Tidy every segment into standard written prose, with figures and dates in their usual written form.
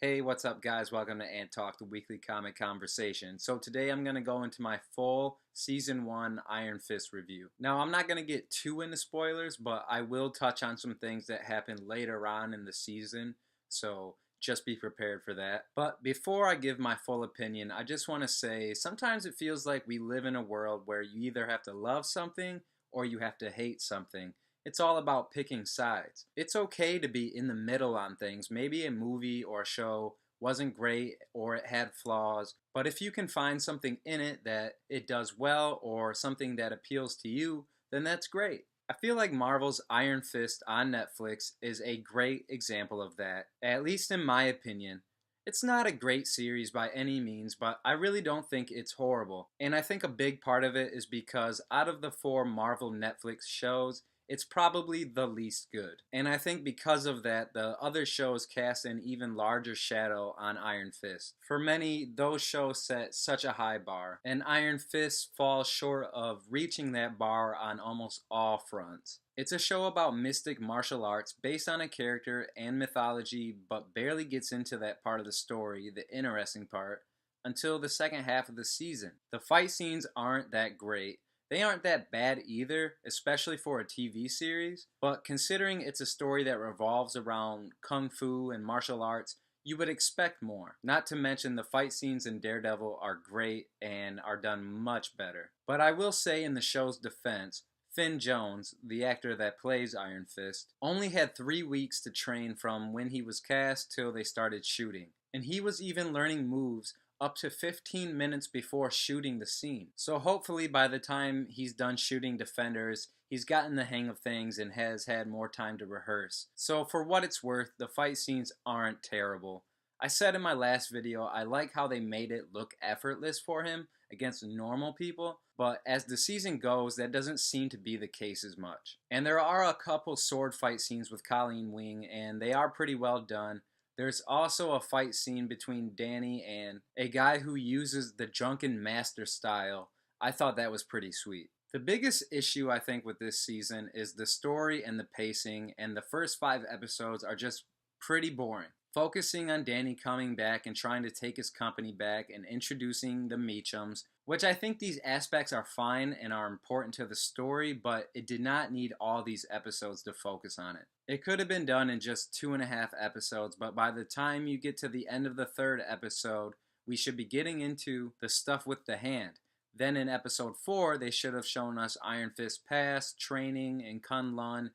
Hey, what's up, guys? Welcome to AnTalk, the weekly comic conversation. So today I'm going to go into my full Season 1 Iron Fist review. Now, I'm not going to get too into spoilers, but I will touch on some things that happen later on in the season, so just be prepared for that. But before I give my full opinion, I just want to say sometimes it feels like we live in a world where you either have to love something or you have to hate something. It's all about picking sides. It's okay to be in the middle on things. Maybe a movie or a show wasn't great or it had flaws, but if you can find something in it that it does well or something that appeals to you, then that's great. I feel like Marvel's Iron Fist on Netflix is a great example of that, at least in my opinion. It's not a great series by any means, but I really don't think it's horrible. And I think a big part of it is because out of the four Marvel Netflix shows, it's probably the least good. And I think because of that, the other shows cast an even larger shadow on Iron Fist. For many, those shows set such a high bar, and Iron Fist falls short of reaching that bar on almost all fronts. It's a show about mystic martial arts based on a character and mythology, but barely gets into that part of the story, the interesting part, until the second half of the season. The fight scenes aren't that great. They aren't that bad either, especially for a TV series, but considering it's a story that revolves around kung fu and martial arts, you would expect more. Not to mention the fight scenes in Daredevil are great and are done much better. But I will say in the show's defense, Finn Jones, the actor that plays Iron Fist, only had 3 weeks to train from when he was cast till they started shooting. And he was even learning moves up to 15 minutes before shooting the scene. So hopefully by the time he's done shooting Defenders, he's gotten the hang of things and has had more time to rehearse. So for what it's worth, the fight scenes aren't terrible. I said in my last video, I like how they made it look effortless for him against normal people, but as the season goes, that doesn't seem to be the case as much. And there are a couple sword fight scenes with Colleen Wing, and they are pretty well done. There's also a fight scene between Danny and a guy who uses the drunken master style. I thought that was pretty sweet. The biggest issue I think with this season is the story and the pacing, and the first 5 episodes are just pretty boring. Focusing on Danny coming back and trying to take his company back and introducing the Meachums, which I think these aspects are fine and are important to the story, but it did not need all these episodes to focus on it. It could have been done in just 2.5 episodes, but by the time you get to the end of the 3rd episode, we should be getting into the stuff with the hand. Then in episode 4, they should have shown us Iron Fist past, training, and Kunlun,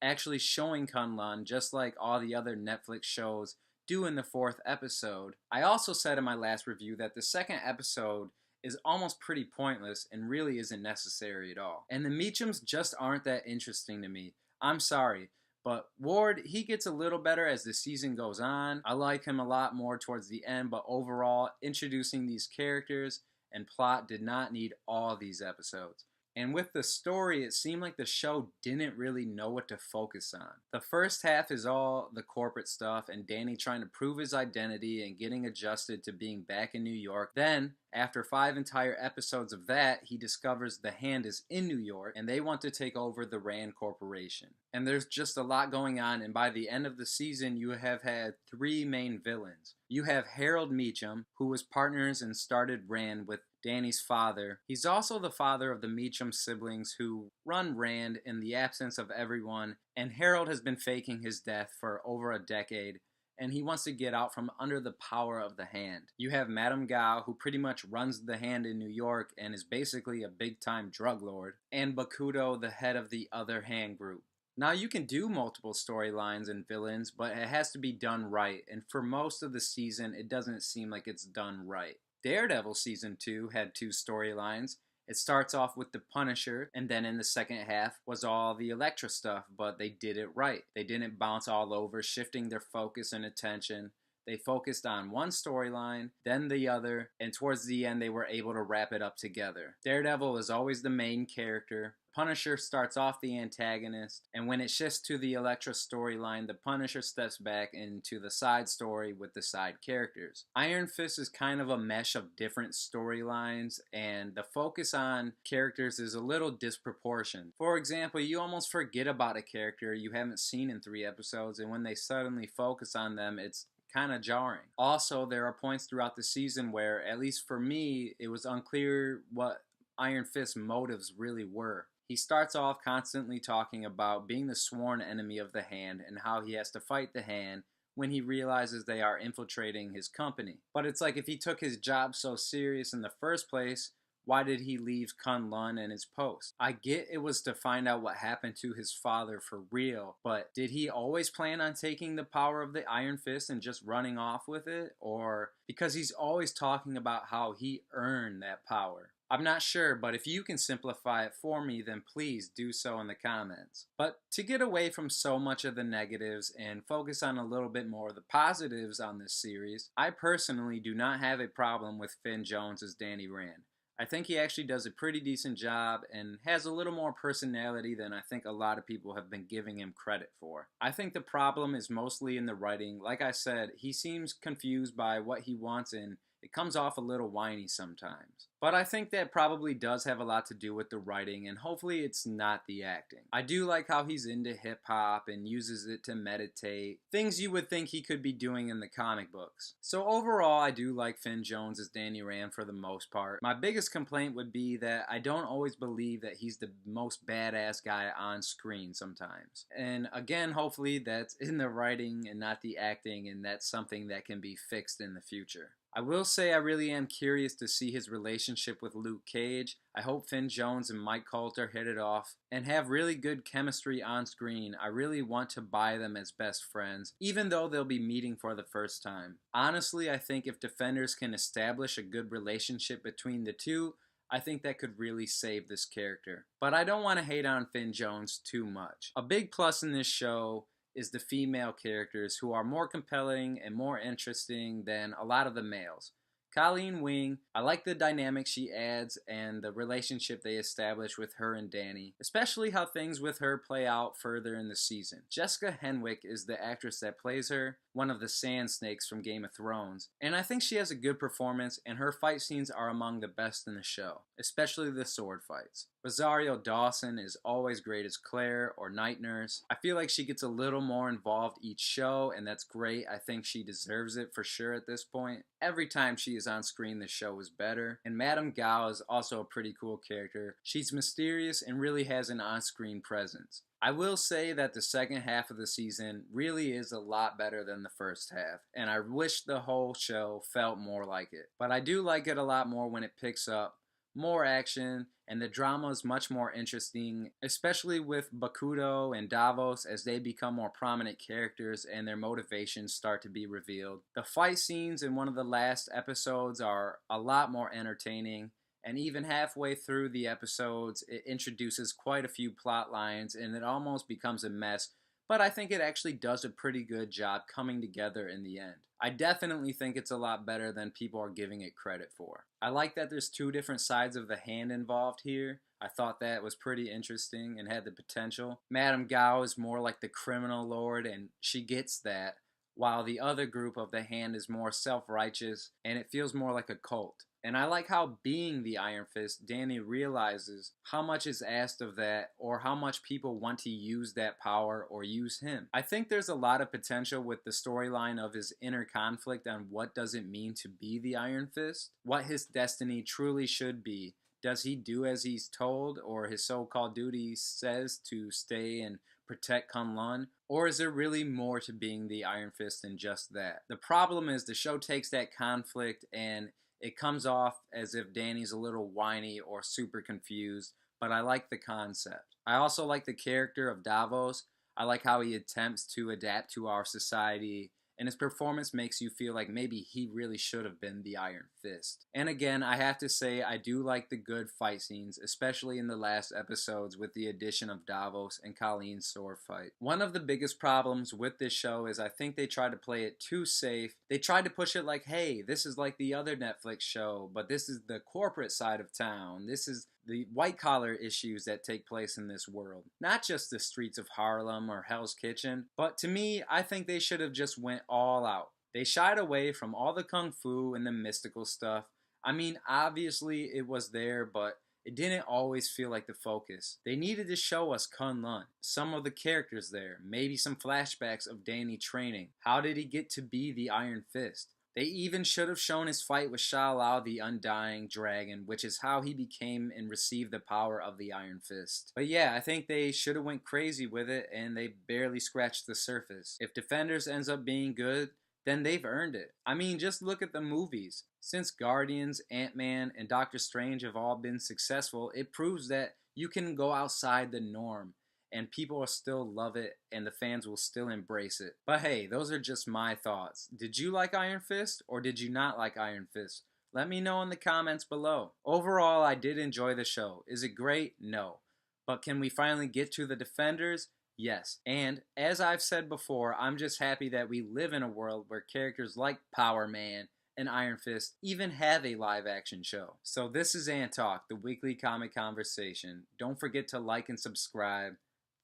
actually showing Kunlun just like all the other Netflix shows do in the 4th episode. I also said in my last review that the 2nd episode is almost pretty pointless and really isn't necessary at all. And the Meachums just aren't that interesting to me. I'm sorry. But Ward, he gets a little better as the season goes on. I like him a lot more towards the end, but overall, introducing these characters and plot did not need all these episodes. And with the story, it seemed like the show didn't really know what to focus on. The first half is all the corporate stuff and Danny trying to prove his identity and getting adjusted to being back in New York. Then, after 5 entire episodes of that, he discovers the Hand is in New York and they want to take over the Rand Corporation. And there's just a lot going on, and by the end of the season, you have had 3 main villains. You have Harold Meachum, who was partners and started Rand with Danny's father. He's also the father of the Meachum siblings who run Rand in the absence of everyone, and Harold has been faking his death for over a decade, and he wants to get out from under the power of the Hand. You have Madame Gao, who pretty much runs the Hand in New York and is basically a big-time drug lord, and Bakuto, the head of the other Hand group. Now, you can do multiple storylines and villains, but it has to be done right, and for most of the season, it doesn't seem like it's done right. Daredevil Season 2 had 2 storylines. It starts off with the Punisher, and then in the second half was all the Elektra stuff, but they did it right. They didn't bounce all over, shifting their focus and attention. They focused on one storyline, then the other, and towards the end they were able to wrap it up together. Daredevil is always the main character, Punisher starts off the antagonist, and when it shifts to the Elektra storyline, the Punisher steps back into the side story with the side characters. Iron Fist is kind of a mesh of different storylines, and the focus on characters is a little disproportionate. For example, you almost forget about a character you haven't seen in 3 episodes, and when they suddenly focus on them, it's kind of jarring. Also, there are points throughout the season where, at least for me, it was unclear what Iron Fist's motives really were. He starts off constantly talking about being the sworn enemy of the Hand and how he has to fight the Hand when he realizes they are infiltrating his company. But it's like, if he took his job so serious in the first place, why did he leave Kun-Lun and his post? I get it was to find out what happened to his father for real, but did he always plan on taking the power of the Iron Fist and just running off with it? Or because he's always talking about how he earned that power? I'm not sure, but if you can simplify it for me, then please do so in the comments. But to get away from so much of the negatives and focus on a little bit more of the positives on this series, I personally do not have a problem with Finn Jones as Danny Rand. I think he actually does a pretty decent job and has a little more personality than I think a lot of people have been giving him credit for. I think the problem is mostly in the writing. Like I said, he seems confused by what he wants and it comes off a little whiny sometimes. But I think that probably does have a lot to do with the writing, and hopefully it's not the acting. I do like how he's into hip-hop and uses it to meditate, things you would think he could be doing in the comic books. So overall, I do like Finn Jones as Danny Rand for the most part. My biggest complaint would be that I don't always believe that he's the most badass guy on screen sometimes. And again, hopefully that's in the writing and not the acting, and that's something that can be fixed in the future. I will say I really am curious to see his relationship with Luke Cage. I hope Finn Jones and Mike Colter hit it off and have really good chemistry on screen. I really want to buy them as best friends, even though they'll be meeting for the first time. Honestly, I think if Defenders can establish a good relationship between the two, I think that could really save this character. But I don't want to hate on Finn Jones too much. A big plus in this show is the female characters, who are more compelling and more interesting than a lot of the males. Colleen Wing, I like the dynamic she adds and the relationship they establish with her and Danny, especially how things with her play out further in the season. Jessica Henwick is the actress that plays her, one of the Sand Snakes from Game of Thrones, and I think she has a good performance, and her fight scenes are among the best in the show, especially the sword fights. Rosario Dawson is always great as Claire or Night Nurse. I feel like she gets a little more involved each show, and that's great. I think she deserves it for sure at this point. Every time she is on screen, the show is better. And Madame Gao is also a pretty cool character. She's mysterious and really has an on-screen presence. I will say that the second half of the season really is a lot better than the first half, and I wish the whole show felt more like it. But I do like it a lot more when it picks up. More action, and the drama is much more interesting, especially with Bakuto and Davos as they become more prominent characters and their motivations start to be revealed. The fight scenes in one of the last episodes are a lot more entertaining, and even halfway through the episodes, it introduces quite a few plot lines and it almost becomes a mess, but I think it actually does a pretty good job coming together in the end. I definitely think it's a lot better than people are giving it credit for. I like that there's 2 different sides of the Hand involved here. I thought that was pretty interesting and had the potential. Madame Gao is more like the criminal lord, and she gets that, while the other group of the Hand is more self-righteous, and it feels more like a cult. And I like how, being the Iron Fist, Danny realizes how much is asked of that, or how much people want to use that power or use him. I think there's a lot of potential with the storyline of his inner conflict on what does it mean to be the Iron Fist, what his destiny truly should be. Does he do as he's told, or his so-called duty says to stay and protect Kun-Lun? Or is there really more to being the Iron Fist than just that? The problem is the show takes that conflict and it comes off as if Danny's a little whiny or super confused, but I like the concept. I also like the character of Davos. I like how he attempts to adapt to our society, and his performance makes you feel like maybe he really should have been the Iron Fist. And again, I have to say I do like the good fight scenes, especially in the last episodes with the addition of Davos and Colleen's sword fight. One of the biggest problems with this show is I think they tried to play it too safe. They tried to push it like, hey, this is like the other Netflix show, but this is the corporate side of town. This is the white-collar issues that take place in this world. Not just the streets of Harlem or Hell's Kitchen, but to me, I think they should have just went all out. They shied away from all the kung fu and the mystical stuff. I mean, obviously it was there, but it didn't always feel like the focus. They needed to show us Kunlun, some of the characters there, maybe some flashbacks of Danny training. How did he get to be the Iron Fist? They even should have shown his fight with Sha Lao the Undying Dragon, which is how he became and received the power of the Iron Fist. But yeah, I think they should have went crazy with it, and they barely scratched the surface. If Defenders ends up being good, then they've earned it. I mean, just look at the movies. Since Guardians, Ant-Man, and Doctor Strange have all been successful, it proves that you can go outside the norm and people will still love it and the fans will still embrace it. But hey, those are just my thoughts. Did you like Iron Fist or did you not like Iron Fist? Let me know in the comments below. Overall, I did enjoy the show. Is it great? No. But can we finally get to the Defenders? Yes. And as I've said before, I'm just happy that we live in a world where characters like Power Man and Iron Fist even have a live action show. So this is AnTalk, the weekly comic conversation. Don't forget to like and subscribe.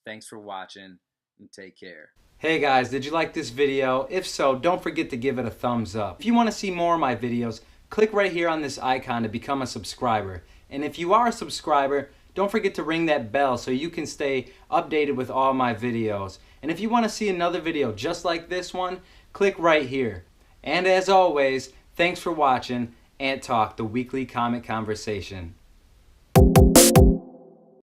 Thanks for watching and take care. Hey guys, did you like this video? If so, don't forget to give it a thumbs up. If you want to see more of my videos, click right here on this icon to become a subscriber. And if you are a subscriber, don't forget to ring that bell so you can stay updated with all my videos. And if you want to see another video just like this one, click right here. And as always, thanks for watching AnTalk, the weekly comic conversation.